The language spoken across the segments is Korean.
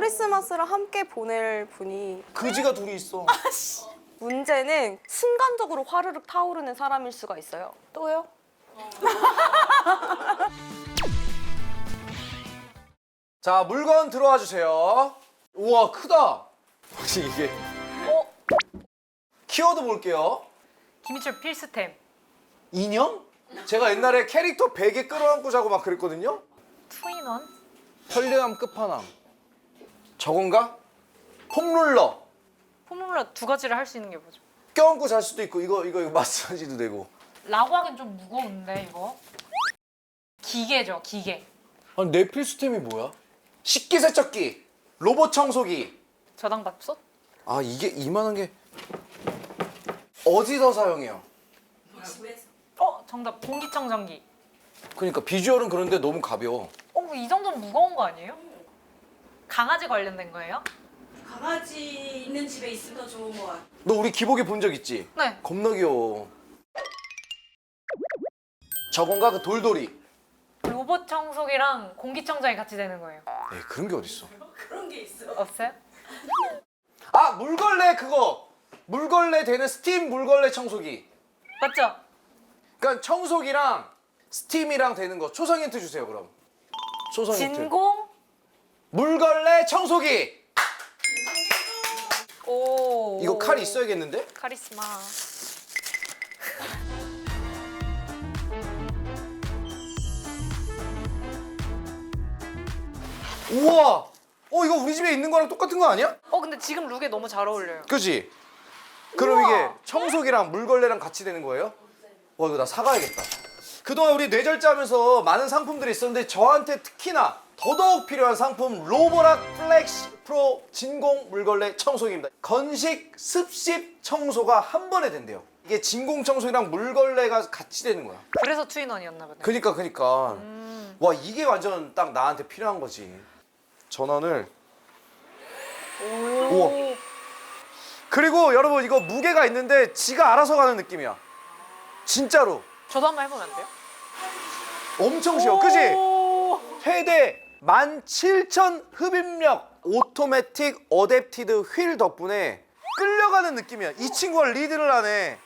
크리스마스를 함께 보낼 분이 그지가 둘이 있어. 문제는 순간적으로 화르륵 타오르는 사람일 수가 있어요. 또요? 자, 물건 들어와 주세요. 우와, 크다. 혹시 이게 키워드 볼게요. 김희철 필수템. 인형? 제가 옛날에 캐릭터 베개 끌어안고 자고 막 그랬거든요. 투인원. 편리함 끝판왕. 저건가? 폼롤러. 폼롤러 두 가지를 할 수 있는 게 뭐죠? 껴안고 잘 수도 있고 이거 마사지도 되고. 라고 하긴 좀 무거운데 이거. 기계죠, 기계. 아니 내 필수템이 뭐야? 식기세척기, 로봇 청소기. 저당밥솥? 아 이게 이만한 게 어디서 사용해요? 정답. 공기청정기. 그러니까 비주얼은 그런데 너무 가벼워. 이 정도는 무거운 거 아니에요? 강아지 관련된 거예요? 강아지 있는 집에 있으면 더 좋은 것 같아. 너 우리 기복이 본 적 있지? 네. 겁나 귀여워. 저건가 그 돌돌이. 로봇 청소기랑 공기청정기 같이 되는 거예요. 에이 그런 게 어딨어? 그런 게 있어. 없어요? 아 물걸레 그거. 물걸레 되는 스팀 물걸레 청소기. 맞죠? 그러니까 청소기랑 스팀이랑 되는 거. 초성 힌트 주세요 그럼. 초성 힌트. 진공? 물걸레 청소기. 오. 이거 칼 있어야겠는데? 카리스마. 우와. 이거 우리 집에 있는 거랑 똑같은 거 아니야? 근데 지금 룩에 너무 잘 어울려요. 그지? 그럼 우와. 이게 청소기랑 물걸레랑 같이 되는 거예요? 와 이거 나 사가야겠다. 그동안 우리 뇌절제 하면서 많은 상품들이 있었는데 저한테 특히나 더더욱 필요한 상품 로보락 플렉시 프로 진공 물걸레 청소기입니다. 건식, 습식 청소가 한 번에 된대요. 이게 진공 청소기랑 물걸레가 같이 되는 거야. 그래서 투인원이었나 보네. 그니까. 와 이게 완전 딱 나한테 필요한 거지. 전원을. 우와. 그리고 여러분 이거 무게가 있는데 지가 알아서 가는 느낌이야. 진짜로. 저도 한번 해보면 안 돼요? 엄청 쉬워. 그지? 최대 17,000 흡입력 오토매틱 어댑티드 휠 덕분에 끌려가는 느낌이야. 이 친구가 리드를 하네.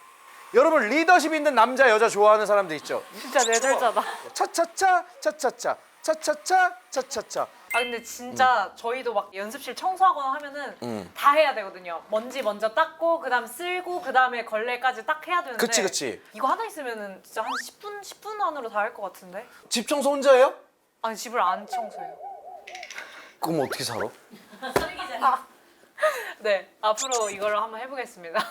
여러분 리더십 있는 남자 여자 좋아하는 사람들 있죠? 진짜 뇌절자다. 차차차 차차차 차차차 차차차. 근데 진짜 저희도 막 연습실 청소하거나 하면은 다 해야 되거든요. 먼지 먼저 닦고 그다음 쓸고 그다음에 걸레까지 딱 해야 되는데 그치. 이거 하나 있으면은 진짜 한 10분 안으로 다 할 것 같은데? 집 청소 혼자 해요? 아니 집을 안 청소해요. 그럼 어떻게 살아? 네, 앞으로 이걸 한번 해보겠습니다.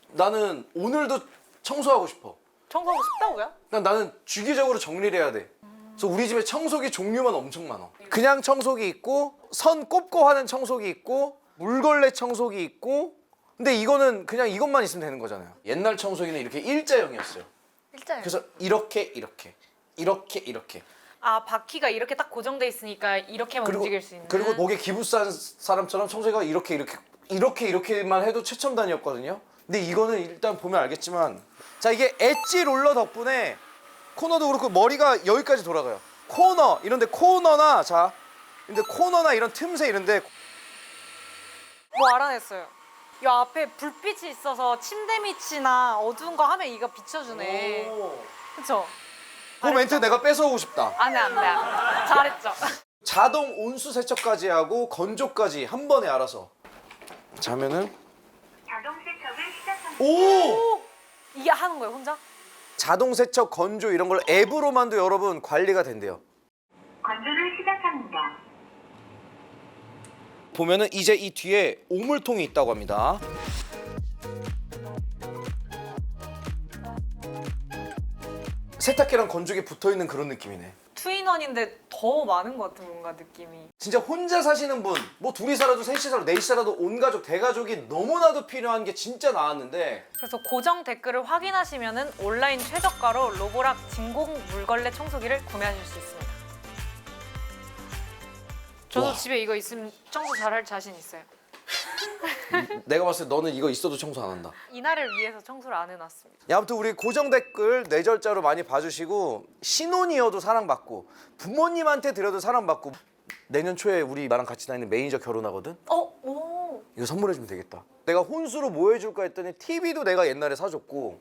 나는 오늘도 청소하고 싶어. 청소하고 싶다고요? 나는 주기적으로 정리를 해야 돼. 그래서 우리 집에 청소기 종류만 엄청 많아. 그냥 청소기 있고 선 꼽고 하는 청소기 있고 물걸레 청소기 있고 근데 이거는 그냥 이것만 있으면 되는 거잖아요. 옛날 청소기는 이렇게 일자형이었어요. 일자요. 그래서 이렇게 바퀴가 이렇게 딱 고정돼 있으니까 이렇게만 움직일 수 있는. 그리고 목에 기부싼 사람처럼 청소기가 이렇게만 해도 최첨단이었거든요. 근데 이거는 일단 보면 알겠지만 자 이게 엣지 롤러 덕분에 코너도 그렇고 머리가 여기까지 돌아가요. 코너 이런데 코너나 이런 틈새 이런데 뭐 알아냈어요. 이 앞에 불빛이 있어서 침대 밑이나 어두운 거 하면 이거 비춰주네. 그쵸? 그 멘트 내가 뺏어오고 싶다. 안 돼. 잘했죠. 자동 온수 세척까지 하고 건조까지 한 번에 알아서. 자면은 자동 세척을 시작합니다. 오! 이게 하는 거예요, 혼자? 자동 세척 건조 이런 걸 앱으로만도 여러분 관리가 된대요. 건조를 시작합니다. 보면은 이제 이 뒤에 오물통이 있다고 합니다. 세탁기랑 건조기 붙어 있는 그런 느낌이네. 투인원인데 더 많은 것 같은 뭔가 느낌이. 진짜 혼자 사시는 분, 뭐 둘이 살아도 셋이 살아도 넷이 살아도 온 가족 대가족이 너무나도 필요한 게 진짜 나왔는데 그래서 고정 댓글을 확인하시면은 온라인 최저가로 로보락 진공 물걸레 청소기를 구매하실 수 있습니다. 저도 와. 집에 이거 있으면 청소 잘할 자신 있어요. 내가 봤을 때 너는 이거 있어도 청소 안 한다. 이날을 위해서 청소를 안 해놨습니다. 아무튼 우리 고정 댓글 뇌절자로 많이 봐주시고 신혼이어도 사랑받고 부모님한테 드려도 사랑받고 내년 초에 우리 나랑 같이 다니는 매니저 결혼하거든? 오. 이거 선물해주면 되겠다. 내가 혼수로 뭐 해줄까 했더니 TV도 내가 옛날에 사줬고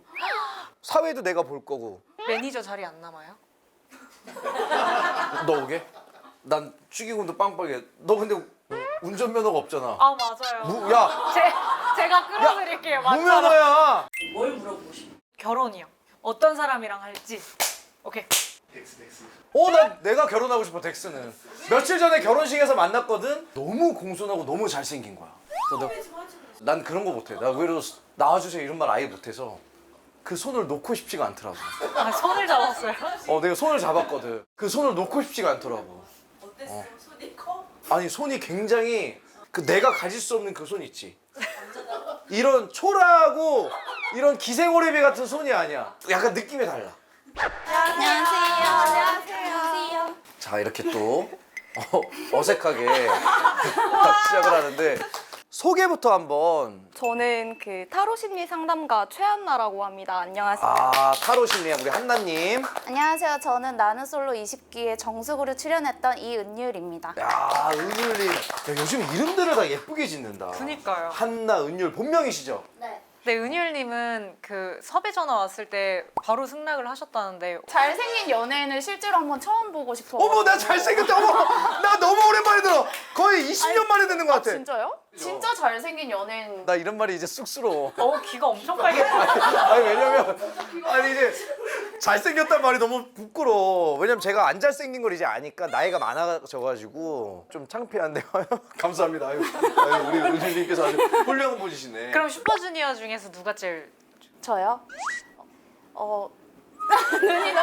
사회도 내가 볼 거고. 매니저 자리 안 남아요? 너 오게? 난 축의금도 빵빵해. 너 근데 운전면허가 없잖아. 아 맞아요. 야, 제가 끌어드릴게요. 맞아요. 무면허야. 뭘 물어보고 싶어? 결혼이요. 어떤 사람이랑 할지. 오케이. 난 내가 결혼하고 싶어, 덱스는. 며칠 전에 결혼식에서 만났거든? 너무 공손하고 너무 잘생긴 거야. 그래서 난 그런 거 못해. 나 의외로 나와주세요 이런 말 아예 못해서 그 손을 놓고 싶지가 않더라고. 아 손을 잡았어요. 내가 손을 잡았거든. 그 손을 놓고 싶지가 않더라고. 어땠어? 손이 커? 아니, 손이 굉장히 그 내가 가질 수 없는 그 손 있지. 이런 초라하고 이런 기생오래비 같은 손이 아니야. 약간 느낌이 달라. 안녕하세요. 자, 이렇게 또 어색하게 시작을 하는데 소개부터 한번. 저는 그 타로 심리 상담가 최한나라고 합니다. 안녕하세요. 타로 심리학 우리 한나님. 안녕하세요. 저는 나는 솔로 20기에 정숙으로 출연했던 이은율입니다. 야, 은율님. 야, 요즘 이름들을 다 예쁘게 짓는다. 그니까요. 한나, 은율 본명이시죠? 네. 네, 은율님은 그 섭외 전화 왔을 때 바로 승낙을 하셨다는데 잘생긴 연예인을 실제로 한번 처음 보고 싶어. 어머, 나 잘생겼다. 어머, 나 너무 오랜만에 들어. 거의 20년 만에 듣는 것 같아. 진짜요? 진짜 잘생긴 연예인. 나 이런 말이 이제 쑥스러워. 귀가 엄청 빨개져. 아니, 왜냐면 이제 잘생겼단 말이 너무 부끄러워. 왜냐면 제가 안 잘생긴 걸 이제 아니까 나이가 많아져가지고 좀 창피한데. 감사합니다. 아유, 우리 은실님께서 아주 훌륭한 분이시네. 그럼 슈퍼주니어 중에서 누가 제일 저요?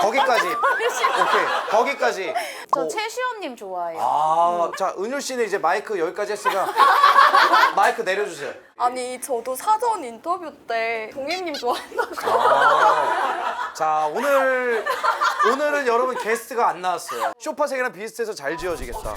거기까지. 오케이, 거기까지. 저 최시원님 좋아해요. 자, 은율 씨는 이제 마이크 여기까지 했으니까 마이크 내려주세요. 아니 저도 사전 인터뷰 때 동희님 좋아한다고. 자, 오늘은 여러분 게스트가 안 나왔어요. 쇼파색이랑 비슷해서 잘 지어지겠다.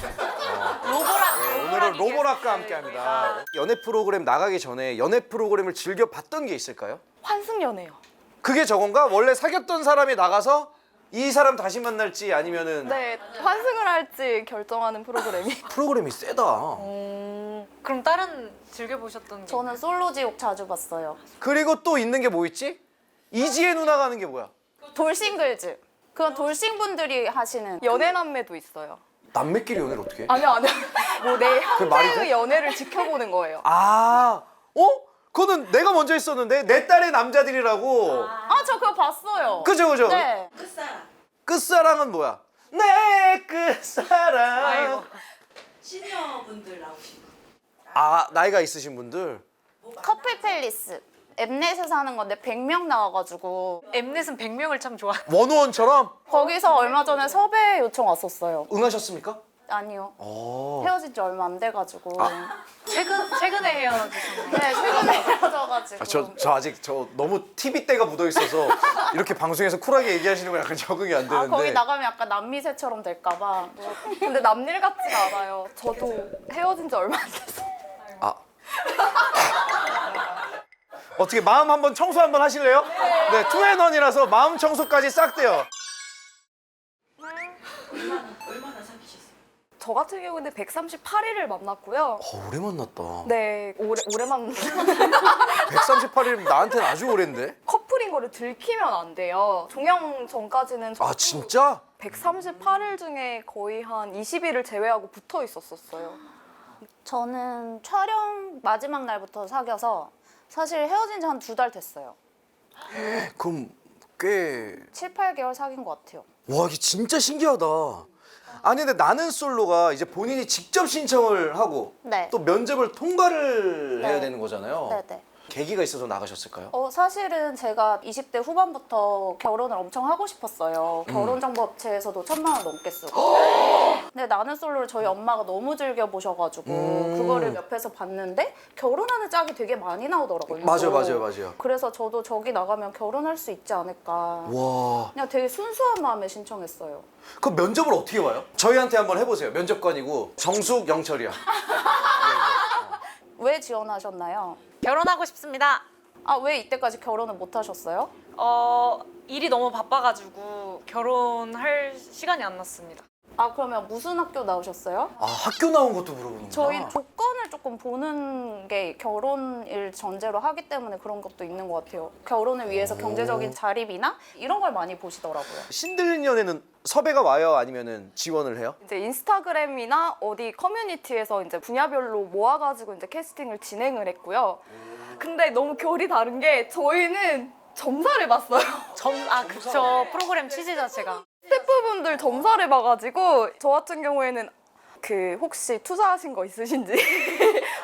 오늘은 로보락과 함께합니다. 연애 프로그램 나가기 전에 연애 프로그램을 즐겨 봤던 게 있을까요? 환승연애요. 그게 저건가? 원래 사귀었던 사람이 나가서 이 사람 다시 만날지 아니면은 네, 환승을 할지 결정하는 프로그램이. 프로그램이 세다. 그럼 다른 즐겨보셨던 게 저는 솔로지옥 자주 봤어요. 그리고 또 있는 게 뭐 있지? 이지혜 누나가 하는 게 뭐야? 돌싱글즈. 그건 돌싱분들이 하시는. 연애남매도 있어요. 남매끼리 연애를 어떻게 해? 아니요. 뭐 내 말이 돼? 형제의 연애를 지켜보는 거예요. 그거는 내가 먼저 했었는데 내 딸의 남자들이라고. 저 그거 봤어요. 그죠. 네. 끝사랑. 끝사랑은 뭐야? 내 끝사랑. 아이고. 시니어분들 나오시고. 나이가 있으신 분들. 커플 팰리스. 엠넷에서 하는 건데 100명 나와가지고 엠넷은 100명을 참 좋아. 원우원처럼 거기서 얼마 전에 섭외 요청 왔었어요. 응하셨습니까? 아니요. 헤어진 지 얼마 안 돼가지고. 최근에 헤어지셨나요? 네, 최근에 헤어져가지고. 저 아직 너무 TV 때가 묻어 있어서 이렇게 방송에서 쿨하게 얘기하시는 건 약간 적응이 안 되는데. 거기 나가면 약간 남미새처럼 될까봐. 근데 남일 같지가 않아요. 저도 헤어진 지 얼마 안 됐어요. 어떻게 마음 한번 청소 한번 하실래요? 네, 투앤원이라서 마음 청소까지 싹 돼요. 얼마나 사귀셨어요? 저 같은 경우는 138일을 만났고요. 오래 만났다. 네, 오래 만났는데 138일 나한테는 아주 오랜데? 커플인 거를 들키면 안 돼요. 종영 전까지는 진짜? 138일 중에 거의 한 20일을 제외하고 붙어 있었어요. 저는 촬영 마지막 날부터 사귀어서 사실 헤어진 지 한 2달 됐어요. 그럼 꽤... 7, 8개월 사귄 것 같아요. 와, 이게 진짜 신기하다. 아니, 근데 나는 솔로가 이제 본인이 직접 신청을 하고 네. 또 면접을 통과를 네. 해야 되는 거잖아요. 네네. 계기가 있어서 나가셨을까요? 사실은 제가 20대 후반부터 결혼을 엄청 하고 싶었어요. 결혼정보업체에서도 1,000만 원 넘게 쓰고. 근데 나는 솔로를 저희 엄마가 너무 즐겨보셔가지고 그거를 옆에서 봤는데 결혼하는 짝이 되게 많이 나오더라고요. 맞아요. 그래서 저도 저기 나가면 결혼할 수 있지 않을까. 와. 그냥 되게 순수한 마음에 신청했어요. 그 면접을 어떻게 와요? 저희한테 한번 해보세요. 면접관이고 정숙, 영철이야. 왜 지원하셨나요? 결혼하고 싶습니다. 왜 이때까지 결혼을 못 하셨어요? 일이 너무 바빠가지고 결혼할 시간이 안 났습니다. 아 그러면 무슨 학교 나오셨어요? 아 학교 나온 것도 물어보는구나. 저희 조건을 조금 보는 게 결혼을 전제로 하기 때문에 그런 것도 있는 것 같아요. 결혼을 위해서 경제적인 자립이나 이런 걸 많이 보시더라고요. 신들연애는 섭외가 와요? 아니면은 지원을 해요? 이제 인스타그램이나 어디 커뮤니티에서 이제 분야별로 모아가지고 이제 캐스팅을 진행을 했고요. 근데 너무 결이 다른 게 저희는 점사를 봤어요. 그쵸. 프로그램 취지 자체가. 스태프분들 점사를 봐가지고 저 같은 경우에는 그 혹시 투자하신 거 있으신지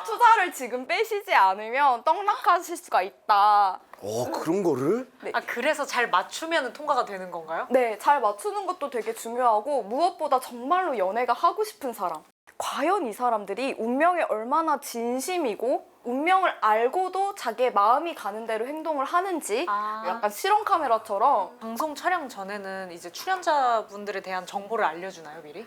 투자를 지금 빼시지 않으면 떡락하실 수가 있다. 그런 거를? 그래서 잘 맞추면 통과가 되는 건가요? 네, 잘 맞추는 것도 되게 중요하고 무엇보다 정말로 연애가 하고 싶은 사람. 과연 이 사람들이 운명에 얼마나 진심이고 운명을 알고도 자기의 마음이 가는 대로 행동을 하는지 약간 실험 카메라처럼. 방송 촬영 전에는 이제 출연자분들에 대한 정보를 알려주나요, 미리?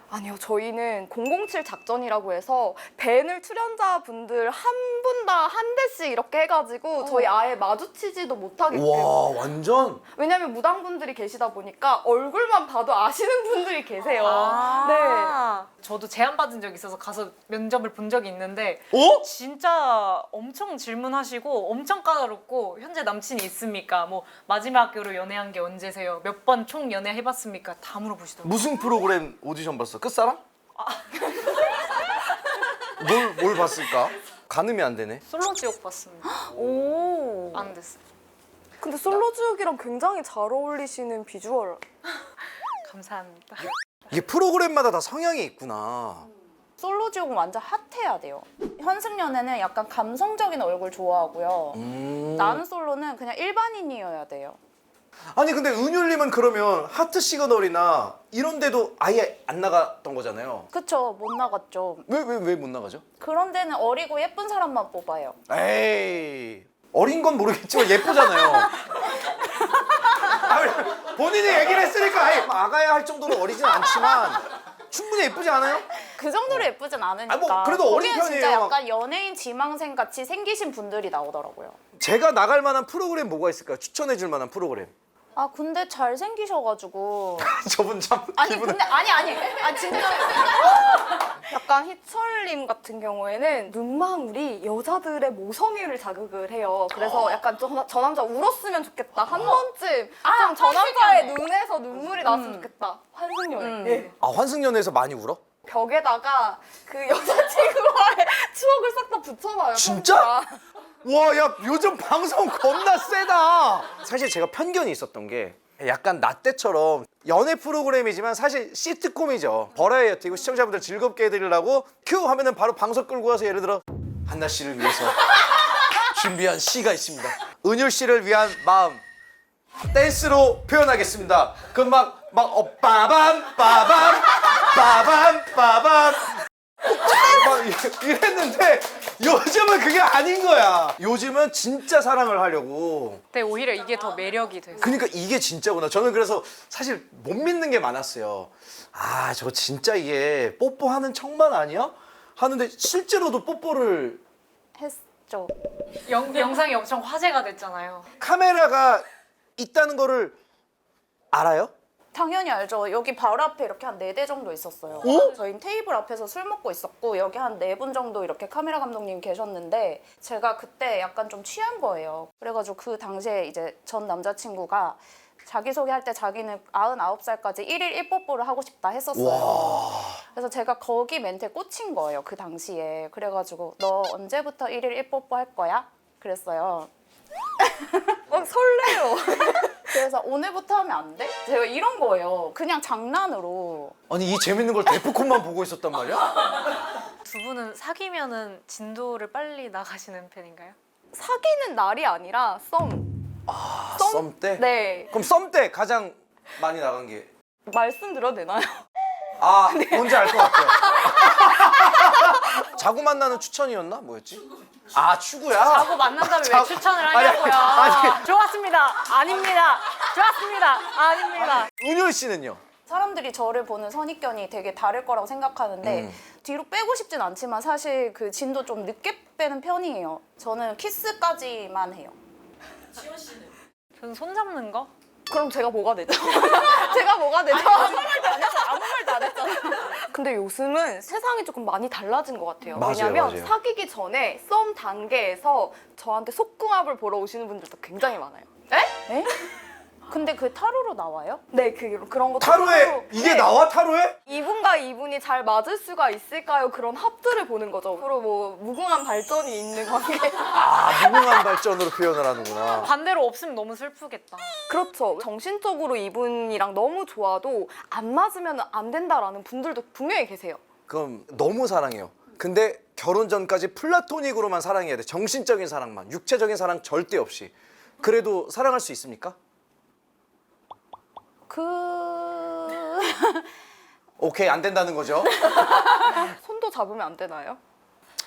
아니요, 저희는 007 작전이라고 해서 밴을 출연자분들 한 분당 한 대씩 이렇게 해가지고 저희 아예 마주치지도 못하게끔. 와 완전. 왜냐면 무당분들이 계시다 보니까 얼굴만 봐도 아시는 분들이 계세요. 네. 저도 제안받은 적이 있어서 가서 면접을 본 적이 있는데 진짜 엄청 질문하시고 엄청 까다롭고 현재 남친이 있습니까? 뭐 마지막으로 연애한 게 언제세요? 몇 번 총 연애해봤습니까? 다 물어보시더라고요. 무슨 프로그램 오디션 봤어? 끝사랑? 뭘 봤을까? 가늠이 안 되네. 솔로 지옥 봤습니다. 오. 안 됐어요. 근데 솔로지옥이랑 굉장히 잘 어울리시는 비주얼. 감사합니다. 이게 프로그램마다 다 성향이 있구나. 솔로지옥은 완전 핫해야 돼요. 현승연애는 약간 감성적인 얼굴 좋아하고요. 나는 솔로는 그냥 일반인이어야 돼요. 아니 근데 은율님은 그러면 하트 시그널이나 이런 데도 아예 안 나갔던 거잖아요. 그쵸, 못 나갔죠. 왜 못 나가죠? 그런 데는 어리고 예쁜 사람만 뽑아요. 에이 어린 건 모르겠지만 예쁘잖아요. 본인이 얘기를 했으니까 아가야 할 정도로 어리진 않지만 충분히 예쁘지 않아요? 그 정도로 예쁘진 않으니까. 아니, 뭐 그래도 어린 거기는 진짜 편이에요. 약간 연예인 지망생 같이 생기신 분들이 나오더라고요. 제가 나갈 만한 프로그램 뭐가 있을까요? 추천해 줄 만한 프로그램. 아 근데 잘 생기셔가지고. 저분 참 아니 기분. 근데 아 진짜. 약간 희철님 같은 경우에는 눈망울이 여자들의 모성애를 자극을 해요. 그래서 약간 저 남자 울었으면 좋겠다. 한 번쯤 좀 저 남자의 눈에서 눈물이 났으면 좋겠다. 환승연애. 예. 아 환승연애에서 많이 울어? 벽에다가 그 여자친구와의 추억을 싹 다 붙여놔요. 진짜? 편지가. 와, 야, 요즘 방송 겁나 세다. 사실 제가 편견이 있었던 게 약간 나 때처럼 연애 프로그램이지만 사실 시트콤이죠. 버라이어티고 시청자분들 즐겁게 해드리려고 큐 하면은 바로 방석 끌고 와서 예를 들어 한나 씨를 위해서 준비한 시가 있습니다. 은율 씨를 위한 마음 댄스로 표현하겠습니다. 그럼 빠밤 빠밤 빠밤 빠밤 막 이랬는데 요즘은 그게 아닌 거야. 요즘은 진짜 사랑을 하려고. 근데 오히려 이게 더 매력이 돼요. 그러니까 이게 진짜구나. 저는 그래서 사실 못 믿는 게 많았어요. 아, 저 진짜 이게 뽀뽀하는 척만 아니야? 하는데 실제로도 뽀뽀를 했죠. 영상이 엄청 화제가 됐잖아요. 카메라가 있다는 거를 알아요? 당연히 알죠. 여기 바로 앞에 이렇게 한 4대 정도 있었어요. 저희는 테이블 앞에서 술 먹고 있었고 여기 한 4분 정도 이렇게 카메라 감독님 계셨는데 제가 그때 약간 좀 취한 거예요. 그래가지고 그 당시에 이제 전 남자친구가 자기소개할 때 자기는 99살까지 1일 1뽀뽀를 하고 싶다 했었어요. 그래서 제가 거기 멘트에 꽂힌 거예요. 그 당시에. 그래가지고 너 언제부터 1일 1뽀뽀 할 거야? 그랬어요. 설레요. 그래서 오늘부터 하면 안 돼? 제가 이런 거예요. 그냥 장난으로. 아니 이 재밌는 걸 데프콘만 보고 있었단 말이야? 두 분은 사귀면은 진도를 빨리 나가시는 편인가요? 사귀는 날이 아니라 썸. 썸 때? 네. 그럼 썸 때 가장 많이 나간 게 말씀드려도 되나요? 아, 뭔지 알 것 같아요. 자고 만나는 추천이었나? 뭐였지? 아, 추구야? 자고 만난 다음에 왜 추천을 하냐고요. 아니. 좋았습니다. 아닙니다. 좋았습니다. 아닙니다. 은율 씨는요? 사람들이 저를 보는 선입견이 되게 다를 거라고 생각하는데 뒤로 빼고 싶진 않지만 사실 그 진도 좀 늦게 빼는 편이에요. 저는 키스까지만 해요. 저는 손 잡는 거? 그럼 제가 뭐가 되죠? 제가 뭐가 되죠? 아무 말도 안 했잖아. 아무 말도 안 했잖아. 근데 요즘은 세상이 조금 많이 달라진 것 같아요. 맞아요, 왜냐면 맞아요. 사귀기 전에 썸 단계에서 저한테 속궁합을 보러 오시는 분들도 굉장히 많아요. 에? 근데 그 타로로 나와요? 네, 그런 것도 타로에 서로- 이게 네. 나와 타로에? 이분과 이분이 잘 맞을 수가 있을까요? 그런 합들을 보는 거죠. 서로 뭐 무궁한 발전이 있는 관계. 아 무궁한 발전으로 표현을 하는구나. 반대로 없으면 너무 슬프겠다. 그렇죠. 정신적으로 이분이랑 너무 좋아도 안 맞으면 안 된다라는 분들도 분명히 계세요. 그럼 너무 사랑해요. 근데 결혼 전까지 플라토닉으로만 사랑해야 돼. 정신적인 사랑만, 육체적인 사랑 절대 없이. 그래도 사랑할 수 있습니까? 오케이 안 된다는 거죠. 손도 잡으면 안 되나요?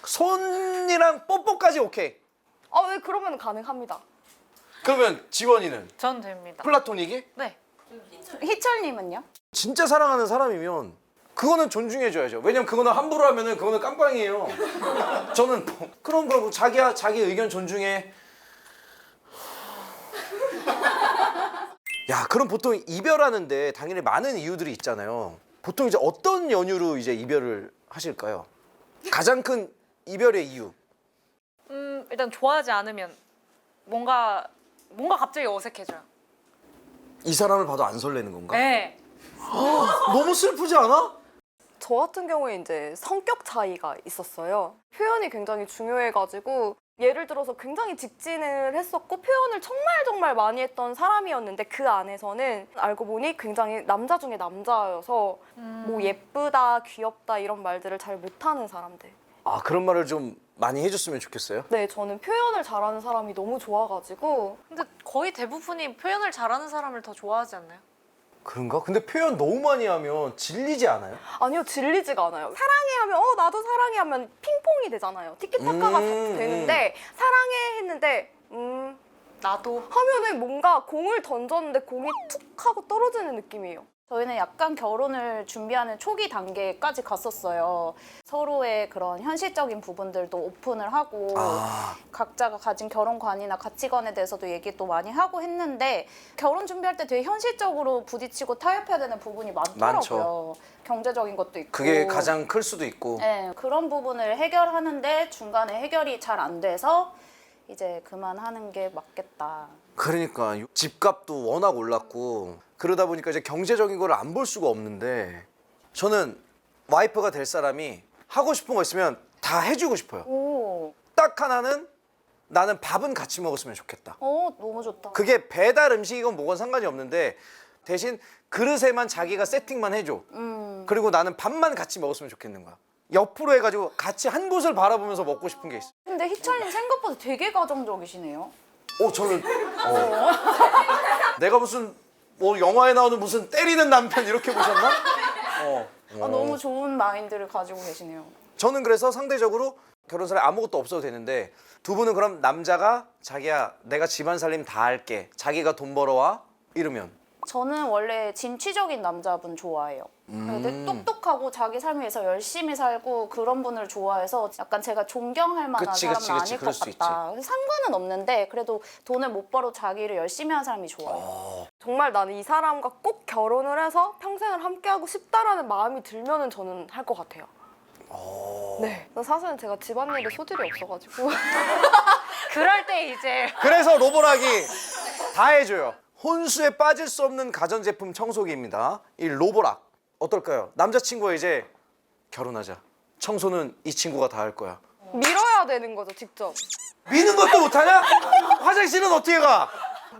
손이랑 뽀뽀까지 오케이. 왜 그러면 가능합니다. 그러면 지원이는 전 됩니다. 플라토닉이? 네. 희철님은요? 진짜 사랑하는 사람이면 그거는 존중해줘야죠. 왜냐면 그거는 함부로 하면은 그거는 깜빵이에요. 저는 뭐, 그럼 자기야 자기 의견 존중해. 야 그럼 보통 이별하는데 당연히 많은 이유들이 있잖아요. 보통 이제 어떤 연유로 이제 이별을 하실까요? 가장 큰 이별의 이유. 일단 좋아하지 않으면 뭔가 갑자기 어색해져요. 이 사람을 봐도 안 설레는 건가? 네. 너무 슬프지 않아? 저 같은 경우에 이제 성격 차이가 있었어요. 표현이 굉장히 중요해가지고 예를 들어서 굉장히 직진을 했었고 표현을 정말 많이 했던 사람이었는데 그 안에서는 알고 보니 굉장히 남자 중에 남자여서 뭐 예쁘다, 귀엽다 이런 말들을 잘 못하는 사람들. 아 그런 말을 좀 많이 해줬으면 좋겠어요. 네, 저는 표현을 잘하는 사람이 너무 좋아가지고 근데 거의 대부분이 표현을 잘하는 사람을 더 좋아하지 않나요? 그런가? 근데 표현 너무 많이 하면 질리지 않아요? 아니요, 질리지가 않아요. 사랑해 하면 나도 사랑해 하면 핑퐁이 되잖아요. 티키타카가 되는데 사랑해 했는데 나도. 하면은 뭔가 공을 던졌는데 공이 툭 하고 떨어지는 느낌이에요. 저희는 약간 결혼을 준비하는 초기 단계까지 갔었어요. 서로의 그런 현실적인 부분들도 오픈을 하고 각자가 가진 결혼관이나 가치관에 대해서도 얘기도 많이 하고 했는데 결혼 준비할 때 되게 현실적으로 부딪히고 타협해야 되는 부분이 많더라고요. 많죠. 경제적인 것도 있고. 그게 가장 클 수도 있고. 네, 그런 부분을 해결하는데 중간에 해결이 잘 안 돼서 이제 그만하는 게 맞겠다. 그러니까 집값도 워낙 올랐고 그러다 보니까 이제 경제적인 걸 안 볼 수가 없는데 저는 와이프가 될 사람이 하고 싶은 거 있으면 다 해주고 싶어요. 오, 딱 하나는 나는 밥은 같이 먹었으면 좋겠다. 너무 좋다. 그게 배달 음식이건 뭐건 상관이 없는데 대신 그릇에만 자기가 세팅만 해줘. 그리고 나는 밥만 같이 먹었으면 좋겠는 거야. 옆으로 해가지고 같이 한 곳을 바라보면서 먹고 싶은 게 있어. 근데 희철님 생각보다 되게 가정적이시네요. 저는 내가 무슨 뭐 영화에 나오는 무슨 때리는 남편 이렇게 보셨나? 너무 좋은 마인드를 가지고 계시네요. 저는 그래서 상대적으로 결혼사에 아무것도 없어도 되는데 두 분은 그럼 남자가 자기야 내가 집안 살림 다 할게 자기가 돈 벌어와 이러면 저는 원래 진취적인 남자분 좋아해요. 근데 똑똑하고 자기 삶 위해서 열심히 살고 그런 분을 좋아해서 약간 제가 존경할 만한 그치, 사람은 그치, 그치. 아닐 그럴 것 수 같다. 상관은 없는데 그래도 돈을 못 벌어 자기를 열심히 하는 사람이 좋아요. 정말 나는 이 사람과 꼭 결혼을 해서 평생을 함께하고 싶다라는 마음이 들면은 저는 할 것 같아요. 네. 사실은 제가 집안일에 소질이 없어가지고 그럴 때 이제 그래서 로보락이 다 해줘요. 혼수에 빠질 수 없는 가전제품 청소기입니다. 이 로보락 어떨까요? 남자친구가 이제 결혼하자. 청소는 이 친구가 다 할 거야. 밀어야 되는 거죠, 직접. 미는 것도 못하냐? 화장실은 어떻게 가?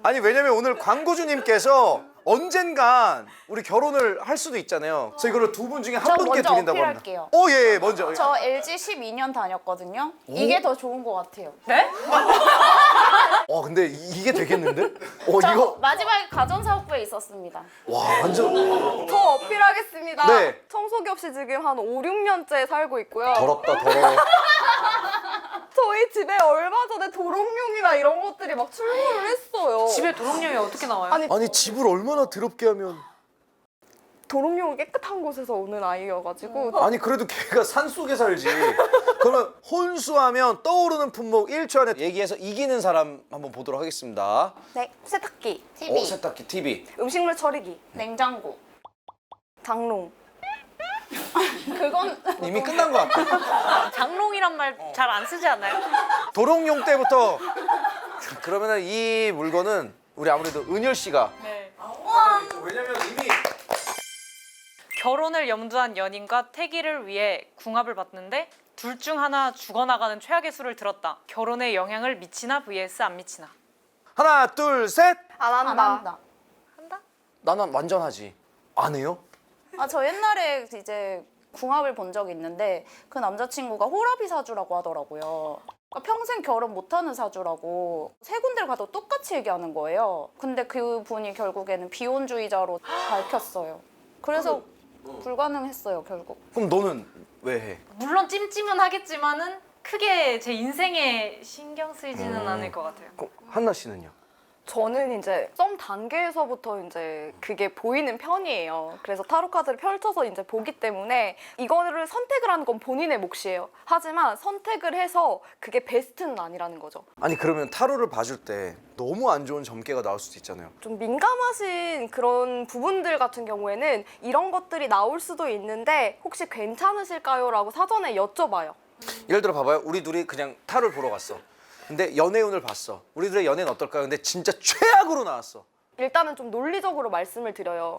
아니 왜냐면 오늘 광고주님께서 언젠간 우리 결혼을 할 수도 있잖아요. 그래서 이거를 두 분 중에 한 저 분께 먼저 드린다고 합니다. 어필할게요. 예, 먼저. 저 LG 12년 다녔거든요. 이게 더 좋은 것 같아요. 네? 근데 이게 되겠는데? 저 이거 마지막에 가전사업부에 있었습니다. 와 완전 저 어필하겠습니다. 네. 청소기 없이 지금 한 5, 6년째 살고 있고요. 더럽다 더러워. 저희 집에 얼마 전에 도롱뇽이나 이런 것들이 막 출몰을 했어요. 집에 도롱뇽이 어떻게 나와요? 아니 집을 얼마나 더럽게 하면 도롱뇽은 깨끗한 곳에서 오는 아이여가지고 아니 그래도 걔가 산 속에 살지 그러면 혼수하면 떠오르는 품목 1초 안에 얘기해서 이기는 사람 한번 보도록 하겠습니다. 네, 세탁기, TV. 세탁기, TV. 음식물 처리기, 냉장고. 장롱. 그건 이미 끝난 것 같아. 장롱이란 말 잘 안 쓰지 않나요? 도롱뇽 때부터. 그러면은 이 물건은 우리 아무래도 은율 씨가. 네. 왜냐면 이미 결혼을 염두한 연인과 태기를 위해 궁합을 봤는데 둘 중 하나 죽어나가는 최악의 수를 들었다. 결혼에 영향을 미치나 vs 안 미치나. 하나, 둘, 셋. 안 한다. 안 한다. 한다? 나는 완전 하지. 안 해요? 저 옛날에 이제 궁합을 본 적이 있는데 그 남자친구가 호라비 사주라고 하더라고요. 그러니까 평생 결혼 못하는 사주라고 세 군데를 가도 똑같이 얘기하는 거예요. 근데 그 분이 결국에는 비혼주의자로 밝혔어요. 그래서 불가능했어요, 결국. 그럼 너는 왜 해? 물론 찜찜은 하겠지만은 크게 제 인생에 신경 쓰이지는 않을 것 같아요. 그럼 한나 씨는요? 저는 이제 썸 단계에서부터 이제 그게 보이는 편이에요. 그래서 타로 카드를 펼쳐서 이제 보기 때문에 이거를 선택을 하는 건 본인의 몫이에요. 하지만 선택을 해서 그게 베스트는 아니라는 거죠. 아니 그러면 타로를 봐줄 때 너무 안 좋은 점괘가 나올 수도 있잖아요. 좀 민감하신 그런 부분들 같은 경우에는 이런 것들이 나올 수도 있는데 혹시 괜찮으실까요? 라고 사전에 여쭤봐요. 예를 들어 봐봐요. 우리 둘이 그냥 타로를 보러 갔어. 근데 연애운을 봤어. 우리들의 연애는 어떨까요? 근데 진짜 최악으로 나왔어. 일단은 좀 논리적으로 말씀을 드려요.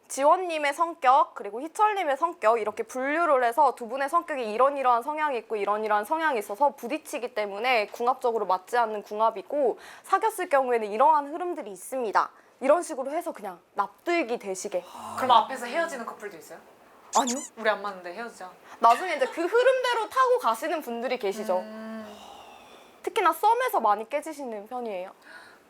지원님의 성격 그리고 희철님의 성격 이렇게 분류를 해서 두 분의 성격이 이러한 성향이 있고 이러한 성향이 있어서 부딪히기 때문에 궁합적으로 맞지 않는 궁합이고 사귀었을 경우에는 이러한 흐름들이 있습니다. 이런 식으로 해서 그냥 납득이 되시게. 그럼 앞에서 헤어지는 커플도 있어요? 아니요. 우리 안 맞는데 헤어지자. 나중에 이제 그 흐름대로 타고 가시는 분들이 계시죠. 특히나 썸에서 많이 깨지시는 편이에요.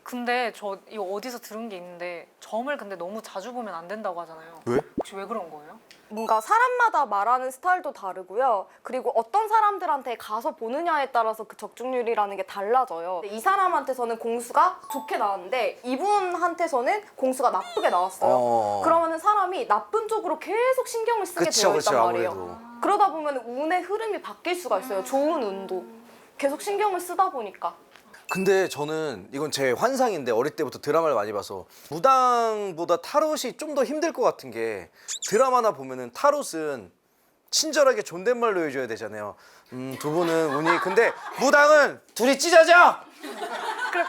근데 저 이거 어디서 들은 게 있는데 점을 근데 너무 자주 보면 안 된다고 하잖아요. 왜? 혹시 왜 그런 거예요? 뭔가 사람마다 말하는 스타일도 다르고요. 그리고 어떤 사람들한테 가서 보느냐에 따라서 그 적중률이라는 게 달라져요. 이 사람한테서는 공수가 좋게 나왔는데 이분한테서는 공수가 나쁘게 나왔어요. 그러면은 사람이 나쁜 쪽으로 계속 신경을 쓰게 되어 있단 말이에요. 아무래도. 그러다 보면 운의 흐름이 바뀔 수가 있어요. 좋은 운도. 계속 신경을 쓰다 보니까. 근데 저는 이건 제 환상인데 어릴 때부터 드라마를 많이 봐서 무당보다 타롯이 좀 더 힘들 것 같은 게 드라마나 보면은 타롯은 친절하게 존댓말로 해줘야 되잖아요. 두 분은 운이 근데 무당은 둘이 찢어져!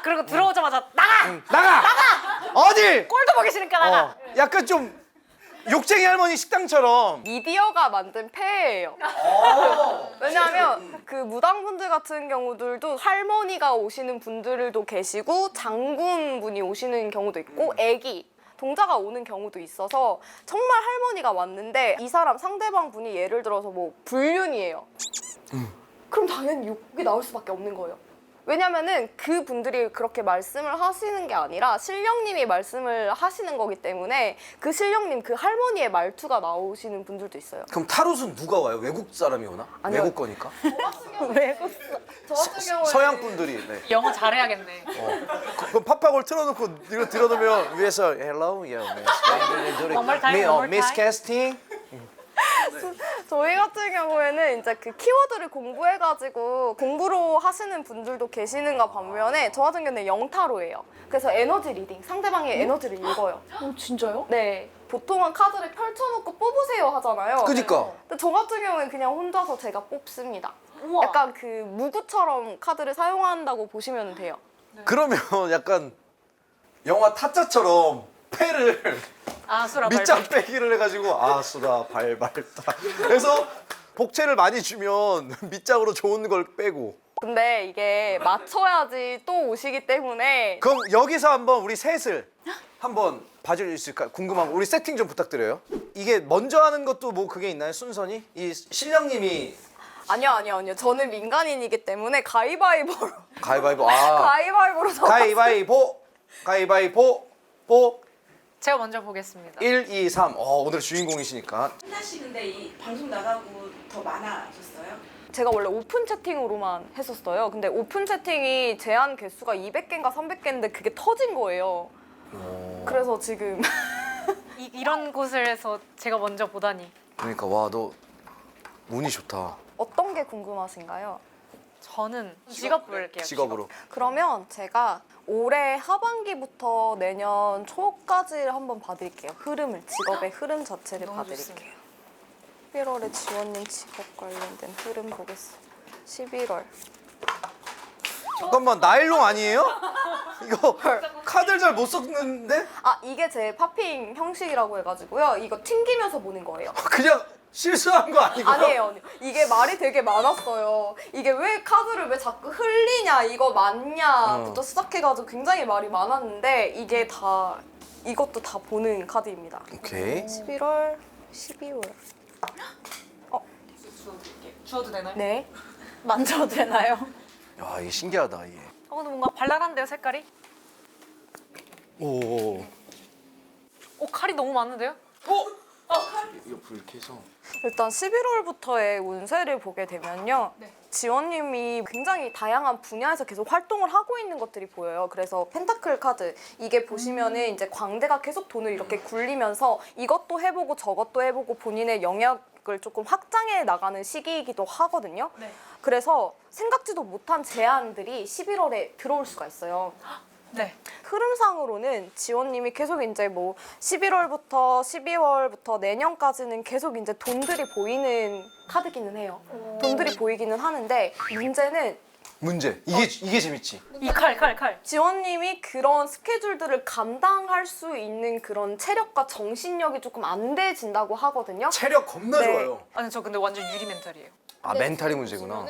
그리고 들어오자마자 나가! 나가! 어딜! 꼴도 보기 싫으니까 나가! 약간 좀 욕쟁이 할머니 식당처럼 미디어가 만든 폐해예요. 왜냐하면 그 무당분들 같은 경우들도 할머니가 오시는 분들도 계시고 장군분이 오시는 경우도 있고 애기 동자가 오는 경우도 있어서 정말 할머니가 왔는데 이 사람 상대방 분이 예를 들어서 뭐 불륜이에요. 그럼 당연히 욕이 나올 수밖에 없는 거예요. 왜냐면은 그 분들이 그렇게 말씀을 하시는 게 아니라 신령님이 말씀을 하시는 거기 때문에 그 신령님 그 할머니의 말투가 나오시는 분들도 있어요. 그럼 타롯은 누가 와요? 외국 사람이 오나? 아니요. 외국 거니까? 외국 저 같은 경우에 서양 분들이 네. 영어 잘해야겠네. 그럼 팝팝을 틀어놓고 이거 들어놓으면 위에서 Hello, yeah, One more time, one more Miss time. Casting. 저희 같은 경우에는 이제 그 키워드를 공부해가지고 공부로 하시는 분들도 계시는가 반면에 저 같은 경우는 영타로예요. 그래서 에너지 리딩, 상대방의 에너지를 읽어요. 진짜요? 네. 보통은 카드를 펼쳐놓고 뽑으세요 하잖아요. 그니까. 근데 저 같은 경우는 그냥 혼자서 제가 뽑습니다. 우와. 약간 그 무구처럼 카드를 사용한다고 보시면 돼요. 그러면 약간 영화 타짜처럼 패를 아수라 밑장 빼기를 해가지고 아수라 발발다 그래서 복채를 많이 주면 밑장으로 좋은 걸 빼고 근데 이게 맞춰야지 또 오시기 때문에 그럼 여기서 한번 우리 셋을 한번 봐줄 수 있을까요? 궁금한 거 우리 세팅 좀 부탁드려요. 이게 먼저 하는 것도 뭐 그게 있나요? 순서니? 이 신령님이 아니요. 저는 민간인이기 때문에 가위바위보로 가위바위보 가위바위보로 가위바위보 보 제가 먼저 보겠습니다. 1, 2, 3 오늘 주인공이시니까 한나 씨 근데 이 방송 나가고 더 많아졌어요? 제가 원래 오픈 채팅으로만 했었어요. 근데 오픈 채팅이 제한 개수가 200개인가 300개인데 그게 터진 거예요. 그래서 지금 이런 곳을 해서 제가 먼저 보다니. 그러니까 와 너 운이 좋다. 어떤 게 궁금하신가요? 저는 직업 볼게요. 직업으로. 그러면 제가 올해 하반기부터 내년 초까지를 한번 봐드릴게요. 흐름을, 직업의 흐름 자체를 너무 봐드릴게요. 11월에 지원님 직업 관련된 흐름 보겠습니다. 11월. 잠깐만 나일론 아니에요? 이거 카드를 잘 못 섞는데? 아, 이게 제 팝핑 형식이라고 해가지고요. 이거 튕기면서 보는 거예요. 그냥 실수한 거 아니고? 아니에요. 이게 말이 되게 많았어요. 이게 왜 카드를 왜 자꾸 흘리냐, 이거 맞냐부터 시작해가지고 굉장히 말이 많았는데 이게 다, 이것도 다 보는 카드입니다. 오케이. 11월, 12월. 주워도 되나요? 네. 만져도 되나요? 야 이게 신기하다 이게. 근데 뭔가 발랄한데요, 색깔이? 오. 칼이 너무 많은데요? 이거 불 이렇게 해서. 일단 11월부터의 운세를 보게 되면요. 네. 지원님이 굉장히 다양한 분야에서 계속 활동을 하고 있는 것들이 보여요. 그래서 펜타클 카드, 이게 보시면은 이제 광대가 계속 돈을 이렇게 굴리면서 이것도 해보고 저것도 해보고 본인의 영역을 조금 확장해 나가는 시기이기도 하거든요. 네. 그래서 생각지도 못한 제안들이 11월에 들어올 수가 있어요. 네. 흐름상으로는 지원님이 계속 이제 뭐 11월부터 12월부터 내년까지는 계속 이제 돈들이 보이는 카드기는 해요. 돈들이 보이기는 하는데 문제는 이게 재밌지. 이 칼. 지원님이 그런 스케줄들을 감당할 수 있는 그런 체력과 정신력이 조금 안 돼진다고 하거든요. 체력 겁나 네. 좋아요. 아니 저 근데 완전 유리 멘탈이에요. 아 멘탈이 문제구나.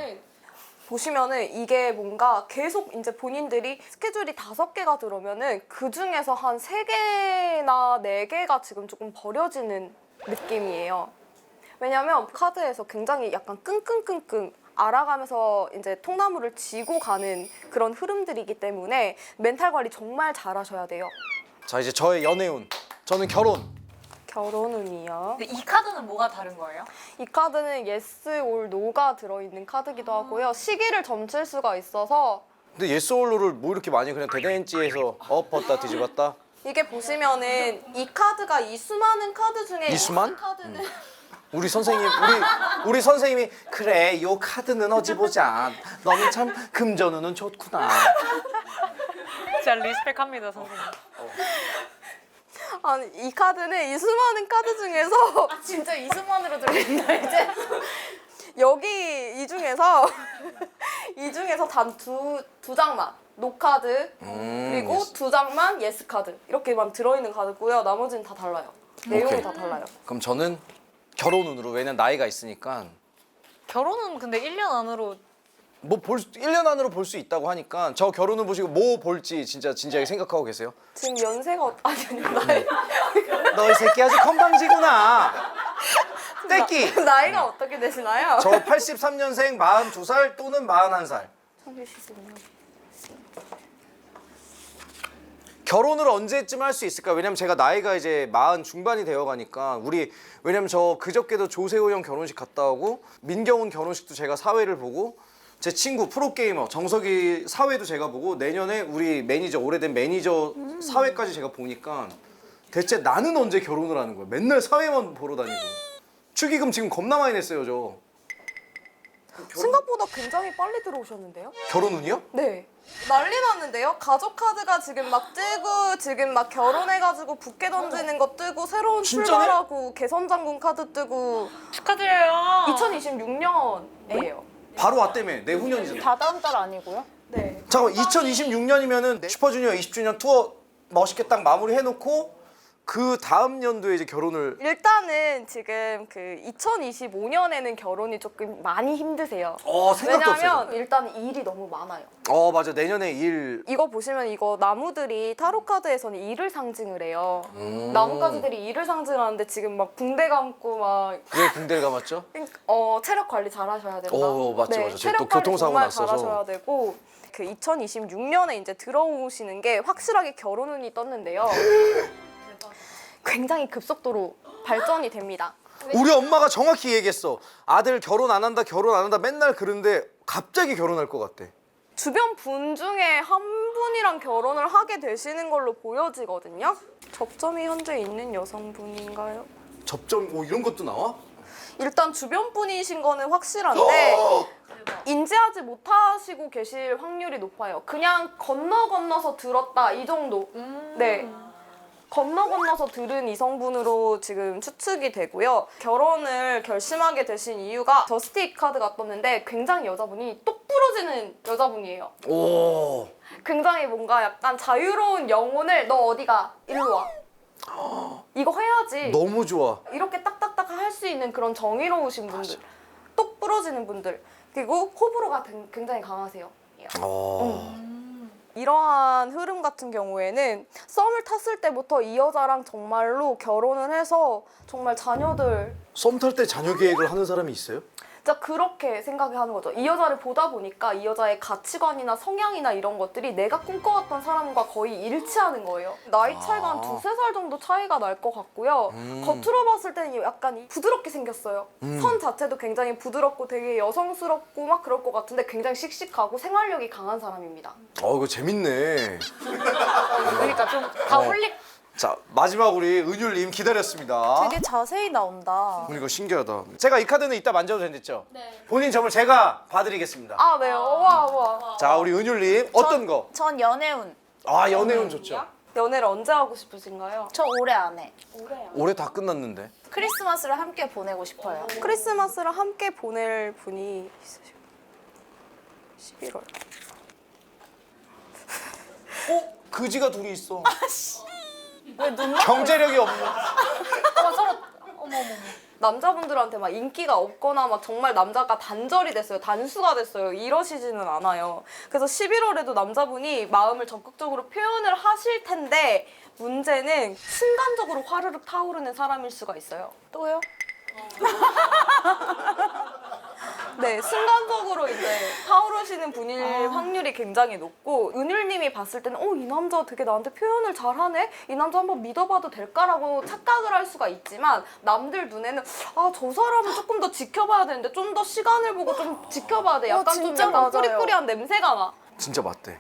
보시면은 이게 뭔가 계속 이제 본인들이 스케줄이 5개가 들어오면은 그 중에서 한 3개나 4개가 지금 조금 버려지는 느낌이에요. 왜냐면 카드에서 굉장히 약간 끙끙끙끙 알아가면서 이제 통나무를 쥐고 가는 그런 흐름들이기 때문에 멘탈 관리 정말 잘 하셔야 돼요. 자 이제 저의 연애운. 저는 결혼. 결혼운이요. 근데 이 카드는 뭐가 다른 거예요? 이 카드는 yes or no가 들어있는 카드기도 하고요. 시기를 점칠 수가 있어서 근데 예스올로를 뭐 이렇게 많이 그냥 대댄지에서 엎었다 뒤집었다. 이게 보시면은 이 카드가 이 수많은 카드 중에 이수만? 이 카드는 우리 선생님이 그래 요 카드는 어디 보자. 너는 참 금전운은 좋구나. 진짜 리스펙합니다, 선생님. 아니 이 카드는 이 수많은 카드 중에서 진짜 이승만으로 들린다 이제. 여기 이 중에서 단 두 장만 노 카드 그리고 예스. 2장만 예스 카드 이렇게만 들어있는 카드고요. 나머지는 다 달라요. 내용이 오케이. 다 달라요. 그럼 저는 결혼운으로 왜냐면 나이가 있으니까 결혼은 근데 1년 안으로 1년 안으로 볼 수 있다고 하니까 저 결혼을 보시고 뭐 볼지 진짜 진지하게 생각하고 계세요? 지금 연세가 아니요 나이 너 이 새끼 아주 건방지구나. 떼끼. 나이가 어떻게 되시나요? 저 83년생 42살 또는 41살. 찾으시군요. 결혼을 언제쯤 할 수 있을까? 왜냐면 제가 나이가 이제 40 중반이 되어 가니까 왜냐면 저 그저께도 조세호 형 결혼식 갔다 오고 민경훈 결혼식도 제가 사회를 보고 제 친구 프로게이머 정석이 사회도 제가 보고 내년에 우리 매니저 오래된 매니저 사회까지 제가 보니까 대체 나는 언제 결혼을 하는 거야? 맨날 사회만 보러 다니고 축의금 지금 겁나 많이 냈어요 저. 생각보다 굉장히 빨리 들어오셨는데요? 결혼운이요? 네. 난리 났는데요? 가족 카드가 지금 막 뜨고 지금 막 결혼해가지고 부케 던지는 거 뜨고 새로운 진짜네? 출발하고 개선장군 카드 뜨고 축하드려요. 2026년이에요. 바로 왔다며 내후년이잖아. 다 다음 달 아니고요? 네. 잠깐 2026년이면은 슈퍼주니어 20주년 투어 멋있게 딱 마무리 해놓고 그 다음 연도에 이제 결혼을 일단은 지금 그 2025년에는 결혼이 조금 많이 힘드세요. 생각도 왜냐면 없어요. 일단 일이 너무 많아요. 맞아 내년에 일 이거 보시면 이거 나무들이 타로 카드에서는 일을 상징을 해요. 나뭇가지들이 일을 상징하는데 지금 막 붕대 감고 막 왜 붕대를 감았죠? 체력 관리 잘 하셔야 된다. 맞죠, 맞죠. 제가 또 체력 관리 교통사고 정말 났어서. 잘 하셔야 되고 그 2026년에 이제 들어오시는 게 확실하게 결혼운이 떴는데요. 굉장히 급속도로 발전이 됩니다. 우리 엄마가 정확히 얘기했어. 아들 결혼 안 한다 맨날 그러는데 갑자기 결혼할 것 같대. 주변 분 중에 한 분이랑 결혼을 하게 되시는 걸로 보여지거든요. 접점이 현재 있는 여성분인가요? 접점 이런 것도 나와? 일단 주변 분이신 거는 확실한데 인지하지 못하시고 계실 확률이 높아요. 그냥 건너서 들었다 이 정도. 네. 건너서 들은 이성분으로 지금 추측이 되고요. 결혼을 결심하게 되신 이유가 저스틱 카드가 떴는데 굉장히 여자분이 똑 부러지는 여자분이에요. 오. 굉장히 뭔가 약간 자유로운 영혼을 너 어디가 일로 와. 이거 해야지. 너무 좋아. 이렇게 딱딱딱 할 수 있는 그런 정의로우신 분들. 똑 부러지는 분들. 그리고 호불호가 굉장히 강하세요. 이러한 흐름 같은 경우에는 썸을 탔을 때부터 이 여자랑 정말로 결혼을 해서 정말 자녀들 썸 탈 때 자녀 계획을 하는 사람이 있어요? 진짜 그렇게 생각하는 거죠. 이 여자를 보다 보니까 이 여자의 가치관이나 성향이나 이런 것들이 내가 꿈꿔왔던 사람과 거의 일치하는 거예요. 나이 차이가 한 두세 살 정도 차이가 날 것 같고요. 겉으로 봤을 때는 약간 부드럽게 생겼어요. 선 자체도 굉장히 부드럽고 되게 여성스럽고 막 그럴 것 같은데 굉장히 씩씩하고 생활력이 강한 사람입니다. 이거 재밌네. 그러니까 좀 다 홀릭. 자, 마지막 우리 은율님 기다렸습니다. 되게 자세히 나온다. 이거 신기하다. 제가 이 카드는 이따 만져도 된댔죠? 네. 본인 점을 제가 봐드리겠습니다. 아, 네. 와. 자, 우리 은율님 어떤 거? 전 연애운. 아, 연애운 좋죠. 연애를 언제 하고 싶으신가요? 저 올해 안 해. 올해 다 끝났는데. 크리스마스를 함께 보내고 싶어요. 크리스마스를 함께 보낼 분이 있으시고 11월. 그지가 둘이 있어. 왜 눈? 경제력이 없네. 서로 어머. 남자분들한테 막 인기가 없거나 막 정말 남자가 단절이 됐어요. 단수가 됐어요. 이러시지는 않아요. 그래서 11월에도 남자분이 마음을 적극적으로 표현을 하실 텐데 문제는 순간적으로 화르륵 타오르는 사람일 수가 있어요. 또요? 네, 순간적으로 이제 타오르시는 분일 확률이 굉장히 높고 은율님이 봤을 때는 이 남자 되게 나한테 표현을 잘하네? 이 남자 한번 믿어봐도 될까라고 착각을 할 수가 있지만 남들 눈에는 저 사람은 조금 더 지켜봐야 되는데 좀 더 시간을 보고 좀 지켜봐야 돼. 약간 좀 진짜 약간 맞아요. 꾸리꾸리한 냄새가 나. 진짜 맞대.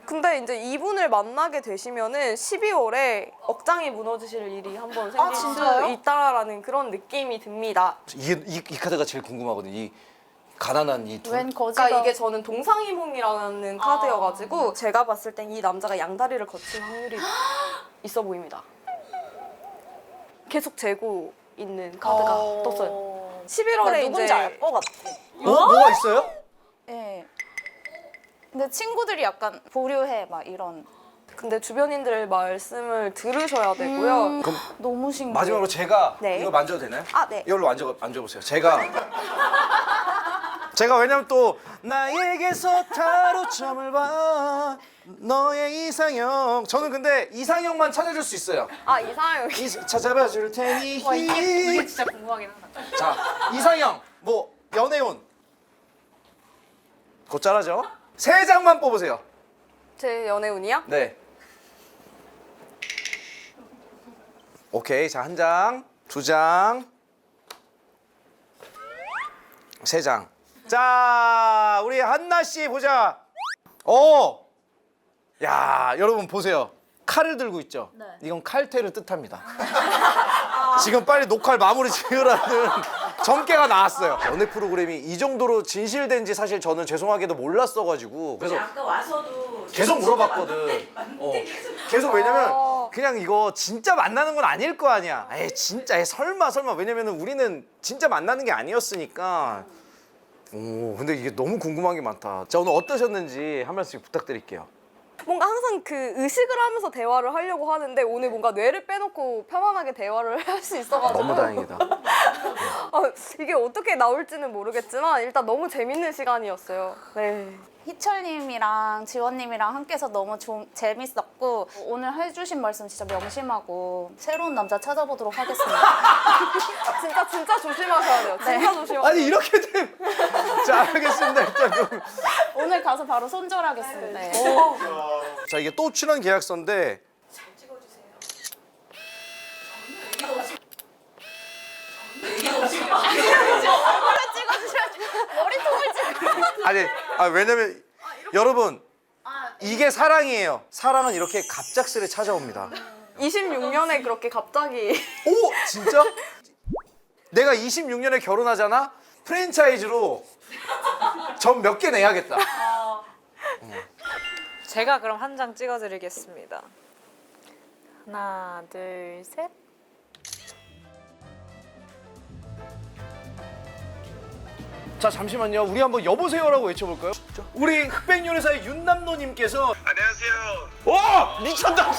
근데 이제 이분을 만나게 되시면은 12월에 억장이 무너지실 일이 한번 생길 수 진짜요? 있다라는 그런 느낌이 듭니다. 이 카드가 제일 궁금하거든. 이 가난한 이 둘. 웬 거지가. 그러니까 이게 저는 동상이몽이라는 카드여가지고 제가 봤을 땐 이 남자가 양다리를 거칠 확률이 있어 보입니다. 계속 재고 있는 카드가 떴어요. 11월에 누군지 이제 알 것 같아. 뭐가 있어요? 예. 근데 친구들이 약간 보류해 막 이런. 근데 주변인들 말씀을 들으셔야 되고요. 그럼 너무 신기해. 마지막으로 제가 네. 이거 만져도 되나요? 아, 네. 이걸로 앉아보세요. 제가 왜냐면 또 나에게서 타로점을 봐 너의 이상형. 저는 근데 이상형만 찾아줄 수 있어요. 아, 이상형. 찾아봐 줄 테니. 와 이게 진짜 궁금하긴 하다. 자, 이상형 뭐 연애운 곧잘하죠? 3장만 뽑으세요. 제 연애운이요? 네. 오케이. 자, 1장, 2장, 3장. 자, 우리 한나 씨 보자. 야, 여러분 보세요. 칼을 들고 있죠? 네. 이건 칼퇴를 뜻합니다. 지금 빨리 녹화를 마무리 지으라는 점괘가 나왔어요. 연애 프로그램이 이 정도로 진실된지 사실 저는 죄송하게도 몰랐어가지고 그래서 아까 와서도 계속 물어봤거든. 계속 왜냐면 그냥 이거 진짜 만나는 건 아닐 거 아니야. 에이 진짜 설마 왜냐면은 우리는 진짜 만나는 게 아니었으니까. 근데 이게 너무 궁금한 게 많다. 자, 오늘 어떠셨는지 한 말씀 부탁드릴게요. 뭔가 항상 그 의식을 하면서 대화를 하려고 하는데 오늘 뭔가 뇌를 빼놓고 편안하게 대화를 할 수 있어가지고 너무 다행이다. 이게 어떻게 나올지는 모르겠지만 일단 너무 재밌는 시간이었어요. 네. 희철님이랑 지원님이랑 함께해서 너무 재밌었고 오늘 해주신 말씀 진짜 명심하고 새로운 남자 찾아보도록 하겠습니다. 진짜 조심하셔야 돼요. 진짜 조심하셔야 돼요. 아니 이렇게 되면 자 알겠습니다. 일단 그럼. 오늘 가서 바로 손절하겠습니다. 네. 자 이게 또 출연 계약서인데 잘 찍어주세요. 아니 왜냐면 여러분 이게 사랑이에요. 사랑은 이렇게 갑작스레 찾아옵니다. 26년에 그렇게 갑자기 오 진짜? 내가 26년에 결혼하잖아? 프랜차이즈로 점 몇 개 내야겠다. 제가 그럼 한 장 찍어드리겠습니다. 하나, 둘, 셋. 자 잠시만요. 우리 한번 여보세요라고 외쳐볼까요? 우리 흑백요리사의 윤남노님께서 안녕하세요. 와 미쳤다.